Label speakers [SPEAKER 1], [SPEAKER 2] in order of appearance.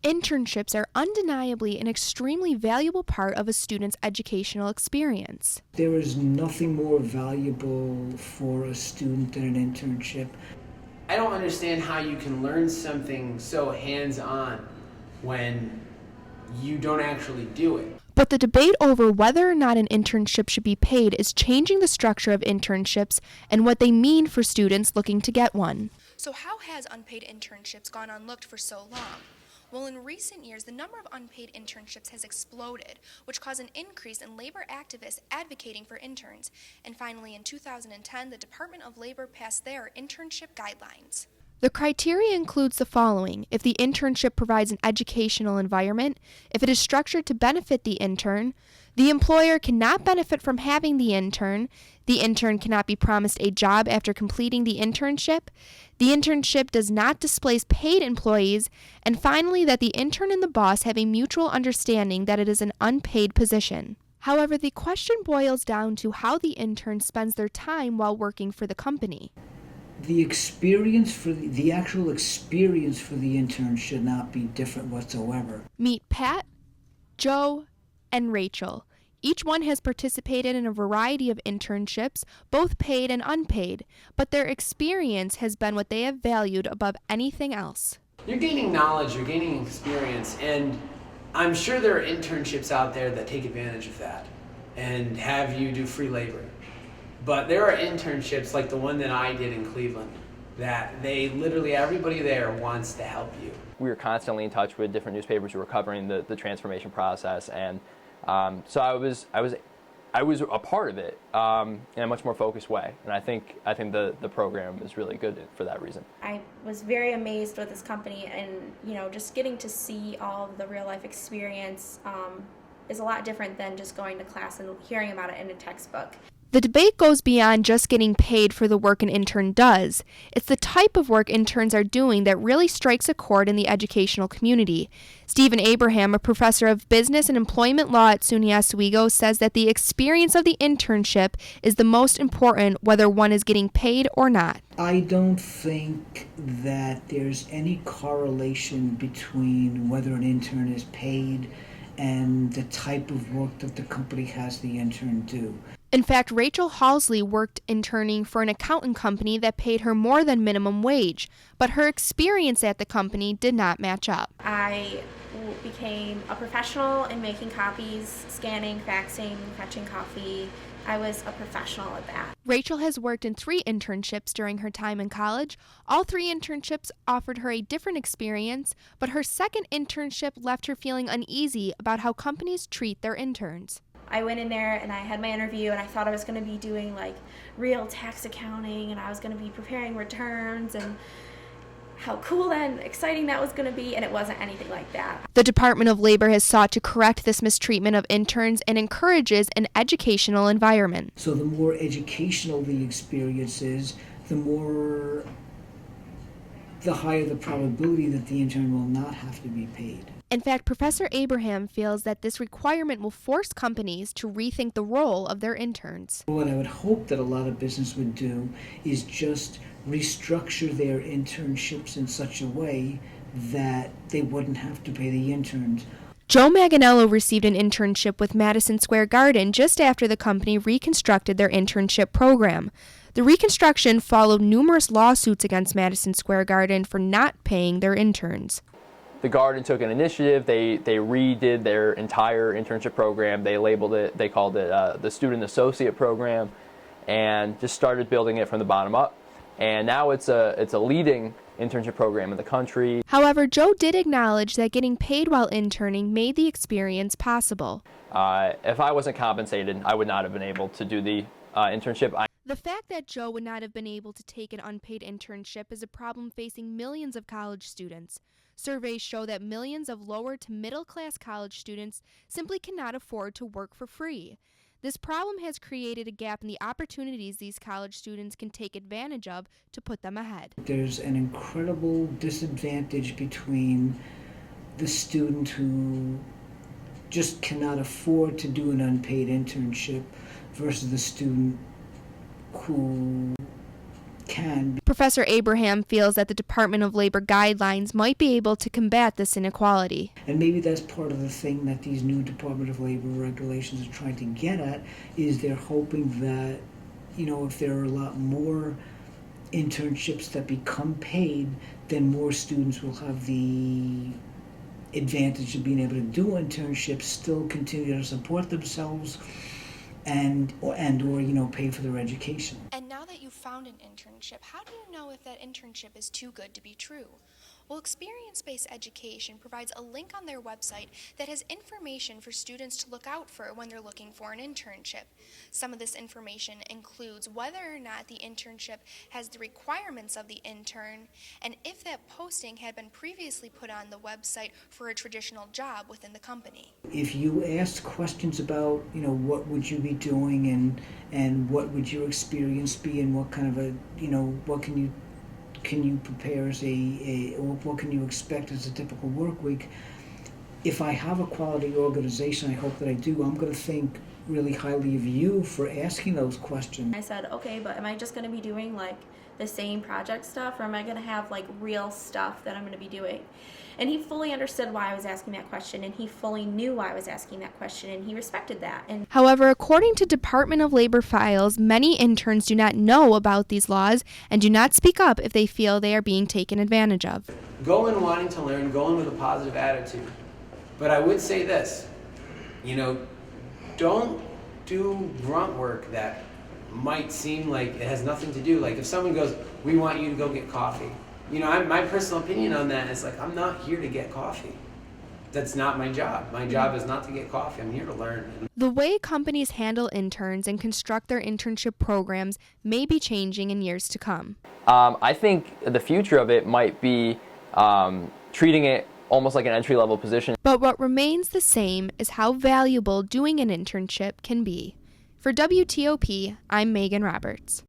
[SPEAKER 1] Internships are undeniably an extremely valuable part of a student's educational experience.
[SPEAKER 2] There is nothing more valuable for a student than an internship.
[SPEAKER 3] I don't understand how you can learn something so hands-on when you don't actually do it.
[SPEAKER 1] But the debate over whether or not an internship should be paid is changing the structure of internships and what they mean for students looking to get one. So how has unpaid internships gone unlooked for so long? Well, in recent years, the number of unpaid internships has exploded, which caused an increase in labor activists advocating for interns. And finally, in 2010, the Department of Labor passed their internship guidelines. The criteria includes the following: if the internship provides an educational environment, if it is structured to benefit the intern employer cannot benefit from having the intern cannot be promised a job after completing the internship does not displace paid employees, and finally that the intern and the boss have a mutual understanding that it is an unpaid position. However, the question boils down to how the intern spends their time while working for the company.
[SPEAKER 2] The actual experience for the intern should not be different whatsoever.
[SPEAKER 1] Meet Pat, Joe, and Rachel. Each one has participated in a variety of internships, both paid and unpaid, but their experience has been what they have valued above anything else.
[SPEAKER 3] You're gaining knowledge, you're gaining experience, and I'm sure there are internships out there that take advantage of that and have you do free labor. But there are internships like the one that I did in Cleveland that literally everybody there wants to help you.
[SPEAKER 4] We were constantly in touch with different newspapers who were covering the transformation process, and so I was a part of it in a much more focused way, and I think the program is really good for that reason.
[SPEAKER 5] I was very amazed with this company, and just getting to see all of the real life experience is a lot different than just going to class and hearing about it in a textbook.
[SPEAKER 1] The debate goes beyond just getting paid for the work an intern does. It's the type of work interns are doing that really strikes a chord in the educational community. Stephen Abraham, a professor of business and employment law at SUNY Oswego, says that the experience of the internship is the most important, whether one is getting paid or not.
[SPEAKER 2] I don't think that there's any correlation between whether an intern is paid and the type of work that the company has the intern do.
[SPEAKER 1] In fact, Rachel Halsley worked interning for an accountant company that paid her more than minimum wage, but her experience at the company did not match up.
[SPEAKER 5] I became a professional in making copies, scanning, faxing, fetching coffee. I was a professional at that.
[SPEAKER 1] Rachel has worked in 3 internships during her time in college. All 3 internships offered her a different experience, but her second internship left her feeling uneasy about how companies treat their interns.
[SPEAKER 5] I went in there and I had my interview and I thought I was going to be doing real tax accounting, and I was going to be preparing returns, and how cool and exciting that was going to be, and it wasn't anything like that.
[SPEAKER 1] The Department of Labor has sought to correct this mistreatment of interns and encourages an educational environment.
[SPEAKER 2] So the more educational the experience is, the higher the probability that the intern will not have to be paid.
[SPEAKER 1] In fact, Professor Abraham feels that this requirement will force companies to rethink the role of their interns.
[SPEAKER 2] What I would hope that a lot of business would do is just restructure their internships in such a way that they wouldn't have to pay the interns.
[SPEAKER 1] Joe Manganiello received an internship with Madison Square Garden just after the company reconstructed their internship program. The reconstruction followed numerous lawsuits against Madison Square Garden for not paying their interns.
[SPEAKER 4] The Garden took an initiative. They redid their entire internship program. They called it the Student Associate Program, and just started building it from the bottom up. And now it's a leading internship program in the country.
[SPEAKER 1] However, Joe did acknowledge that getting paid while interning made the experience possible.
[SPEAKER 4] If I wasn't compensated, I would not have been able to do the internship.
[SPEAKER 1] The fact that Joe would not have been able to take an unpaid internship is a problem facing millions of college students. Surveys show that millions of lower to middle class college students simply cannot afford to work for free. This problem has created a gap in the opportunities these college students can take advantage of to put them ahead.
[SPEAKER 2] There's an incredible disadvantage between the student who just cannot afford to do an unpaid internship versus the student who can.
[SPEAKER 1] Professor Abraham feels that the Department of Labor guidelines might be able to combat this inequality.
[SPEAKER 2] And maybe that's part of the thing that these new Department of Labor regulations are trying to get at, is they're hoping that, if there are a lot more internships that become paid, then more students will have the advantage of being able to do internships, still continue to support themselves, and or pay for their education.
[SPEAKER 1] And now that you've found an internship, how do you know if that internship is too good to be true? Well, Experience-Based Education provides a link on their website that has information for students to look out for when they're looking for an internship. Some of this information includes whether or not the internship has the requirements of the intern, and if that posting had been previously put on the website for a traditional job within the company.
[SPEAKER 2] If you asked questions about, what would you be doing and what would your experience be, and what kind of what can you prepare as or what can you expect as a typical work week? If I have a quality organization, I hope that I do, I'm going to think really highly of you for asking those questions.
[SPEAKER 5] I said, okay, but am I just going to be doing like the same project stuff, or am I going to have like real stuff that I'm going to be doing? And he fully understood why I was asking that question, and he fully knew why I was asking that question, and he respected that. And
[SPEAKER 1] however, according to Department of Labor files, many interns do not know about these laws and do not speak up if they feel they are being taken advantage of.
[SPEAKER 3] Go in wanting to learn, go in with a positive attitude. But I would say this, don't do grunt work that might seem like it has nothing to do. Like if someone goes, we want you to go get coffee. My personal opinion on that is like, I'm not here to get coffee. That's not my job. My job is not to get coffee. I'm here to learn.
[SPEAKER 1] The way companies handle interns and construct their internship programs may be changing in years to come.
[SPEAKER 4] I think the future of it might be treating it almost like an entry-level position.
[SPEAKER 1] But what remains the same is how valuable doing an internship can be. For WTOP, I'm Megan Roberts.